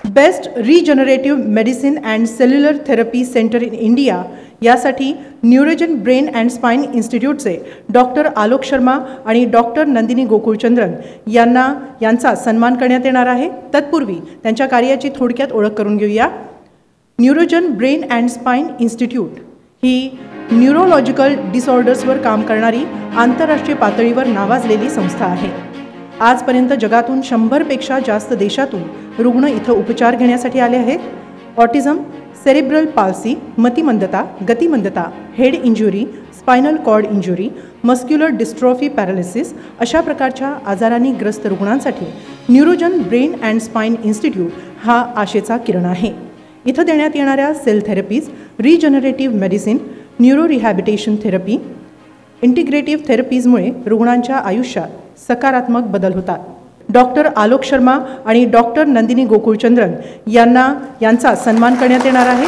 Best regenerative medicine and cellular therapy centre in India यासाठी Neurogen Brain and Spine इन्स्टिट्यूटचे doctor Alok Sharma आणि doctor Nandini गोकुळचंद्रन यांचा सन्मान करण्यात येणार आहे। तत्पूर्वी त्यांच्या कार्याची थोडक्यात ओळख करून घेऊया। Neurogen Brain and Spine Institute ही न्यूरोलॉजिकल डिसऑर्डर्सवर काम करणारी आंतरराष्ट्रीय पातळीवर नावाजलेली संस्था आहे। आजपर्यंत जगातून 100 पेक्षा जास्त देशातून रुग्ण इथं उपचार घेण्यासाठी आले आहेत। ऑटिझम, सेरेब्रल पाल्सी, मतिमंदता, गतिमंदता, head injury, spinal cord injury, muscular dystrophy paralysis अशा प्रकारच्या आजारांनी ग्रस्त रुग्णांसाठी Neurogen Brain and Spine Institute हा आशेचा किरण आहे। इथं देण्यात येणाऱ्या cell therapies, regenerative medicine, neuro rehabilitation therapy, integrative थेरपीजमुळे रुग्णांच्या आयुष्यात सकारात्मक बदल होतात। डॉक्टर आलोक शर्मा आणि डॉक्टर नंदिनी गोकुळचंद्रन यांचा सन्मान करण्यात येणार आहे।